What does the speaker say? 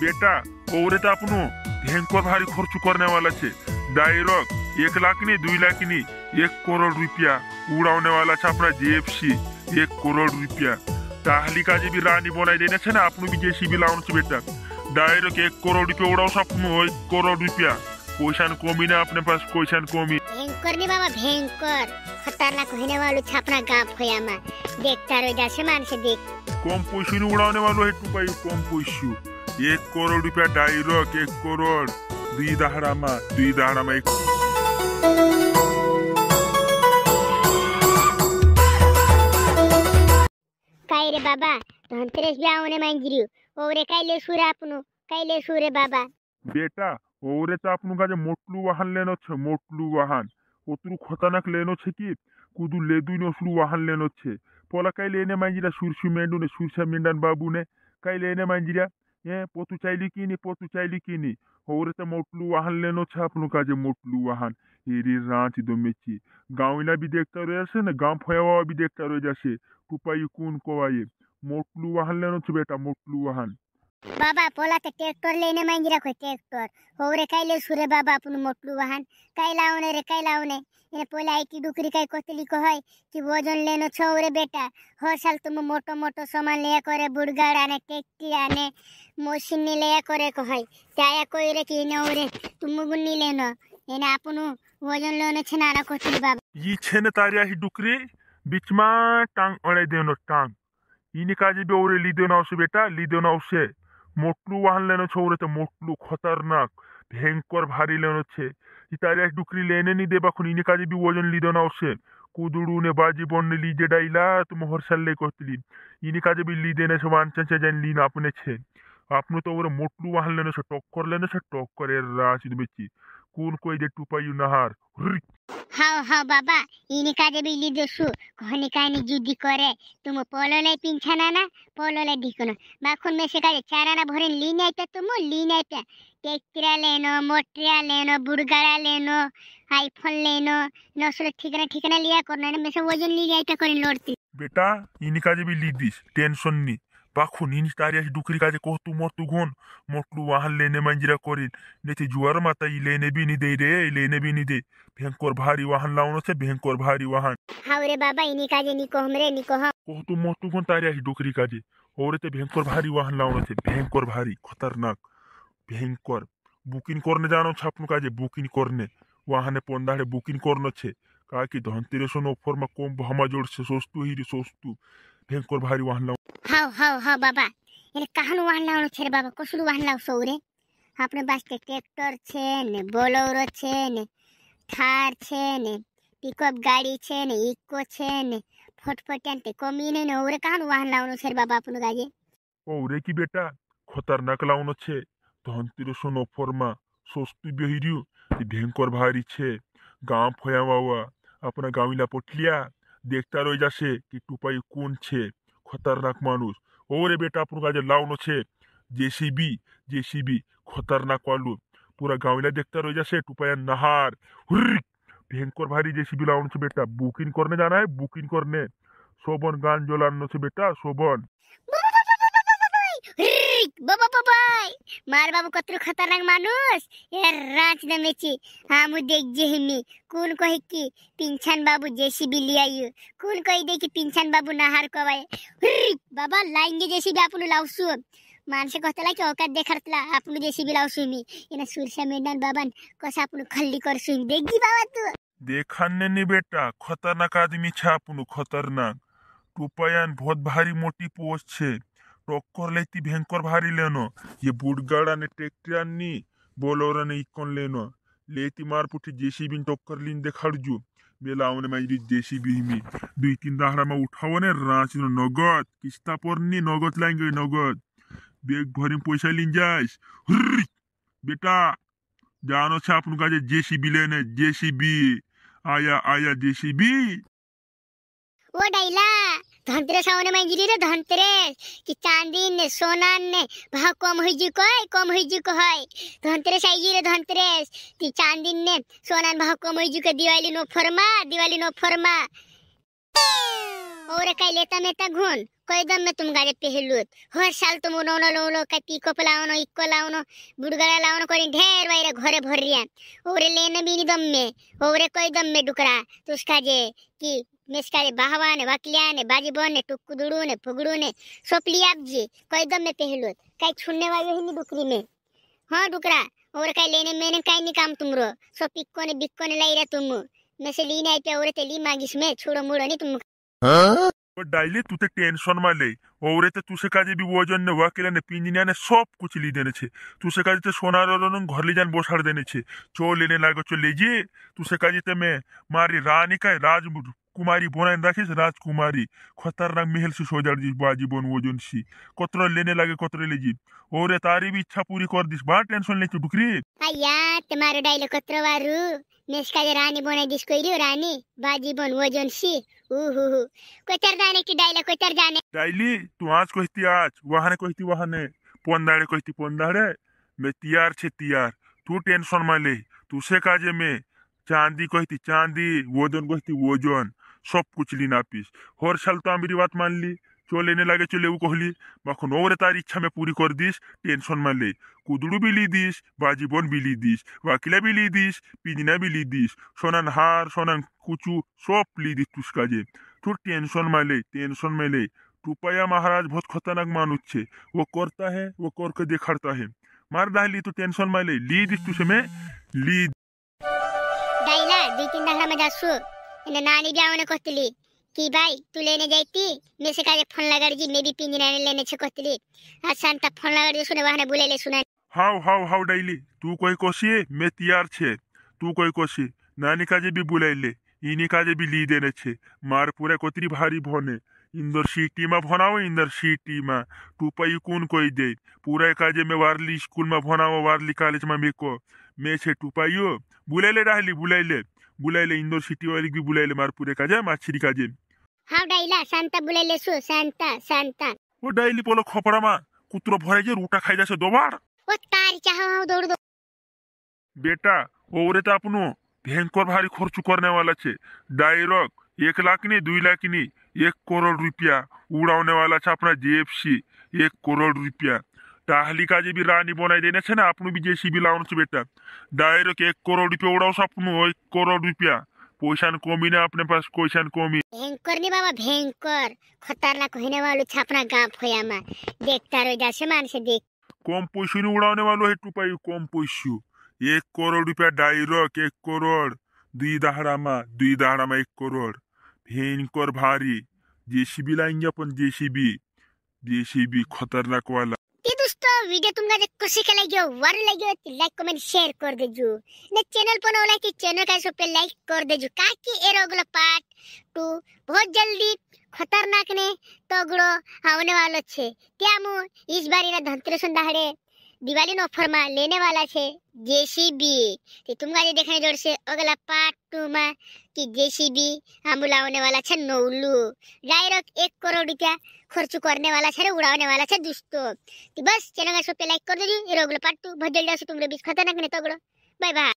बेटा ओरे तो अपनो भयंकर भारी खर्च करने वाला छे। डायरेक्ट 1 लाख नहीं 2 लाख नहीं 1 करोड़ रुपया उड़ाने वाला छे अपना जेएफसी 1 करोड़ रुपया। ताहली का जे भी रानी बनाई देने छे ना अपनो भी जेसीबी लाउन छे बेटा। डायरेक्ट 1 करोड़ रुपया उड़ाओ अपनो 1 करोड़ रुपया। क्वेश्चन कमी ना अपने पास क्वेश्चन कमी। भयंकर नहीं बाबा भयंकर खतरनाक होने वालों छे अपना गांव खोया में देखता रह जासे मान से देख। कम पैसे उड़ाने वालों है टू पाई कम पैसे 1 करोड़ रुपया डायरेक्ट 1 करोड़ 2 दहाड़ा में 1 काय रे बाबा धनतेरस भी आउने मांजरियो ओरे कायले सुरे आपनो कायले सुरे बाबा। बेटा ओरे तो आपनु का जे मोटलू वाहन लेनो छे मोटलू वाहन ओतरु खतरनाक लेनो छे कि कुदु लेदु नसलू वाहन लेनो छे। पोला काई लेने मांजिरा सुरसु मेंडू ने सुरसा मेंडन बाबू ने काई लेने मांजिरा ए पोतु चाइली की नी ओरे तो मोटलू वाहन लेनो छे आपनु का जे मोटलू वाहन एरी रांच दोमेची गाँवला भी देखता रहे से ना गाँव फयावा भी देखता रह जासे टुपाई कौन कोवाये मोटलू वाहन लेनो छे बेटा मोटलू वाहन। बाबा पोला तो ट्रैक्टर लेने मांगी रखो ट्रैक्टर होरे कायले सुरे बाबा अपन मोटलू वाहन काई लाउने रे काई लाउने इने पोला आईटी डुकरी काई कोतली को है कि वजन लेनो छो रे बेटा। हर साल तुम मोटो मोटो सामान ले करे बुड़गाड़ा ने ट्रैक्टर आने मशीन ने ले करे को है त्याया कोई रे कि ने ओरे तुम गुन्नी लेनो इने अपन वजन लेनो छे नाना कोतली बाबा। ई छे ने तारिया ही डुकरी बीच में टांग अड़े देनो टांग इने काजे बे ओरे ली देनो से बेटा ली देनो से मोटलू वाहन लेनो छोरे तो मोटलू खतरनाक भयंकर भारी लेनो छे इतारिया डुकरी लेने नहीं देबा खुन इने काजे भी वजन ली देना उसे कुदुड़ू ने बाजी बन ली जे डाइला तुम हर साल ले कहतली इने काजे भी ली देने से वान चंचे जन लीन अपने छे आपनु तो ओरे मोटलू वाहन लेनो से टक्कर लेनो से टक्कर ए राची बेची कौन कोई दे टुपायु नहार। हाँ बाबा इने काजे भी ली देसु कहने काने जुदी करे तुम पोलो ले पिंछाना ना पोलो ले दिखनो बाखुन में से काजे चाराना भरे लीन आइता तुम लीन आइता टेक्टरा लेनो मोटरा लेनो बुड़गाड़ा लेनो आईफोन लेनो नसले ठिकाना लिया करना में से वजन ली आइता करे लड़ती बेटा इने काजे भी ली दिस टेंशन नी बाखुन इन तारिया डुकरी काजे को तू मोर तू घोन मोटलू वाहन लेने मंजिरा करिन नेति जुआर माता ई लेने भी नहीं दे रे लेने भी नहीं दे भयंकर भारी वाहन लाउनो से भयंकर भारी वाहन। हां रे बाबा इनी काजे निको हमरे निको हम को तू मोर तू घोन तारिया डुकरी काजे ओरे ते भयंकर भारी वाहन लाउनो से भयंकर भारी खतरनाक भयंकर बुकिंग करने जानो छापनु काजे बुकिंग करने वाहने पोंदाड़े बुकिंग करनो छे का कि धनतेरस नो ऑफर में कम हमा जोड़ से सस्तु ही सस्तु भयंकर भारी वाहन लाउ। हाँ बाबा ये कहन वाहन लाउनो छे रे बाबा कसलु वाहन लाउ सौरे अपने पास ट्रैक्टर छे ने बोलेरो छे ने थार छे ने पिकअप गाड़ी छे ने इको छे ने फटफटियान ते कमी ने ओरे कहन वाहन लाउनो छे रे बाबा अपन गाजे ओरे की बेटा खतरनाक लाउनो छे धनतेरस नो ऑफर में सस्तु बेहिरियो भयंकर भारी छे गांव फयावा अपना गाँविला पटलिया देखता रह जासे कि टुपाई कौन छे खतरनाक मानुष ओरे बेटा अपन काजे लाउनो छे जेसीबी खतरनाक वालू पूरा गाँविला देखता रह जासे टुपाया नहार भयंकर भारी जेसीबी लाउनो छे बेटा बुकिंग करने जाना है बुकिंग करने सोबन गान जोलानो छे बेटा सोबन बाबा मार बाबू कतरु खतरनाक मानुष यार रांच दमेची हमु देख जेहिमी कौन कहे कि पिंछान बाबू जेसीबी लियायु कौन कहे दे कि पिंछान बाबू नहार कवाय बाबा लाएंगे जेसीबी आपनु लाउसु मानसे कहतला कि औकात देखरतला आपनु जेसीबी लाउसु मी इना सुरसा मेंडन बाबान कसा आपनु खल्ली करसु देखगी बाबा तू देखने नहीं बेटा खतरनाक आदमी छे आपनु खतरनाक टुपायान बहुत भारी मोटी पोस्ट छे टक्कर लेती भयंकर भारी लेनो ये बुड़गाड़ा ने ट्रैक्टर नी बोलोरा ने इकोन लेनो लेती मार पुठी जेसीबी टक्कर लीन देखाड़जू बेलाउने में जेसीबी में 2-3 दाहरा में उठाओ ने रांच नगद किस्ता पर नी नगद लाएंगे नगद बेग भरी पैसा लीन जाइस बेटा जानो छे आपनु का जेसीबी लेने जेसीबी आया जेसीबी ओ डाइला धनतेरस आउने मांगिरी रे धनतेरस कि चांदी ने सोना ने भाव कम होई जी को है धनतेरस आई रे धनतेरस कि चांदी ने सोना भाव कम होई जी के दिवाली नो फरमा और काय लेता मेता घुन कोई दम में तुम गाजे पहलुत हर साल तुम उनो लो का टीको पलावनो इक्को लावनो बुड़गड़ा लावनो कोई ढेर वाइरे घरे भर रिया और लेने भी दम में और कोई दम में डुकरा तो उसका जे कि मेसकारे बहवाने वकलियाने बाजी बोने टुक्कू दुड़ूने फुगड़ूने सोपली आप जी कोई दम में पहलुत काय छुन्ने वाले ही नहीं डुकरी में हाँ डुकरा और काय लेने मैंने काय नहीं काम तुमरो सो पिक्को ने बिक्को ने लाई रहा तुम मैं से लीने आई पे और तेली मांगिस में छोड़ो मुड़ो नहीं तुम डायली तू ते टेंशन में ले और ते तुसे काजे भी वजन ने वकील ने पिंजनिया ने सब कुछ ली देने छे तुसे काजे ते सोनार रोन घर ले जान बोसाड़ देने छे चो लेने लागो चो लेजिए तुसे काजे ते मैं मारी रानी का राज कुमारी बोनाइन राखिस राजकुमारी खतरनाक महल से सोजाड़ दिस बाजी बोन वजन सी कतरो लेने लागे कतरो लेजी और तारी भी इच्छा पूरी कर दिस बा टेंशन लेके डुकरी अय्या तुम्हारो डायलॉग कतरो वारू नेस्का जे रानी बोने दिस कोई रानी बाजी बोन वजन सी उहु कोतर जाने की डायलॉग कोतर जाने डायली तू आज कहती आज वहाने कहती वहाने पोंदाड़े कहती पोंदाड़े मैं तैयार छे तैयार तू टेंशन में ले तुसे काजे में चांदी कहती चांदी वजन कहती वजन सब कुछ ली नापिस हर साल तो मेरी बात मान ली चो लेने लगे चले वो कहली मखन और तारी इच्छा में पूरी कर दिस टेंशन में ले कुदड़ू भी ली दिस बाजीबन भी ली दिस वाकिला भी ली दिस पिजना भी ली दिस सोनन हार सोनन कुचू सब ली दिस तुसका जे तू टेंशन में ले टुपाया महाराज बहुत खतरनाक मानुष छे वो करता है वो करके दिखाता है मार डाली तो टेंशन में ली दिस तुसे में ली डायला 2-3 दाहरा में जासु इने नानी ब्यावने कहतली कि भाई तू लेने जाईती मैं से काजे फोन लगाड़ जी मैं भी पिंजरा ने लेने छे कहतली आज शांता फोन लगाड़ जी सुने बहाने बुलेले सुना हाउ डाइली तू कोई कोसी मैं तैयार छे तू कोई कोसी नानी काजे भी बुलाइले इनी काजे भी ली देने छे मार पूरे कोतरी भारी भोने इंदर सिटी में भनाओ इंदर सिटी में टुपाई कौन कोई दे पूरा काजे में वारली स्कूल में भनाओ वारली कॉलेज में मेको मैं छे टुपाइयो बुलाइले डाहली बुलाइले इंदर सिटी वाली भी बुलाइले मार पूरे काजे माछरी काजे हाउ डाइला शांता बुलेले सु शांता वो डाइली पोलो खपड़ा मा कुतरो भरे जे रूटा खाई जासे दोबार ओ तारी चाहो दौड़ दो बेटा ओरे तो अपनो भयंकर भारी खर्च करने वाला छे डायरेक्ट 1 लाख नहीं 2 लाख नहीं 1 करोड़ रुपया उड़ाने वाला छे अपना जेएफसी 1 करोड़ रुपया टाहली का जे भी रानी बनाई देने छे ना अपनो भी जेसीबी लाउन छे बेटा डायरेक्ट 1 करोड़ रुपया उड़ाओ अपनो 1 करोड़ रुपया पैसा कमी ना अपने पास पैसा कमी भयंकर नहीं बाबा भयंकर खतरनाक होने वालो छे अपना गांव फोया में देखता रह जासे मान से देख कम पैसा नहीं उड़ाने वालो है टुपाई कम पैसा 1 करोड़ रुपया डायरेक्ट 1 करोड़ 2 दाहड़ा में 1 करोड़ भयंकर भारी जेसीबी लाएंगे अपन जेसीबी खतरनाक वाला ये दोस्तों वीडियो तुमका जे कशी के लगे वर लगे लाइक कमेंट शेयर कर देजो ने चैनल पर नवला कि चैनल का सब पे लाइक कर देजो काकी एरोगला पार्ट 2 बहुत जल्दी खतरनाक ने तगड़ो आने वालो छे त्यामु इस बारी ना धनतेरस दाहड़े दिवाली नो ऑफर में लेने वाला छे जेसीबी ते तुमका जे देखने जोर से अगला पार्ट 2 में कि जेसीबी हम बुलाने वाला छे नौलू डायरेक्ट 1 करोड़ रुपया खर्च करने वाला छे उड़ाने वाला छे दोस्तों तो बस चैनल का सब पे लाइक कर दीजिए ये अगला पार्ट 2 बहुत जल्दी से तुम लोग बीच खतरनाक ने तगड़ो बाय बाय।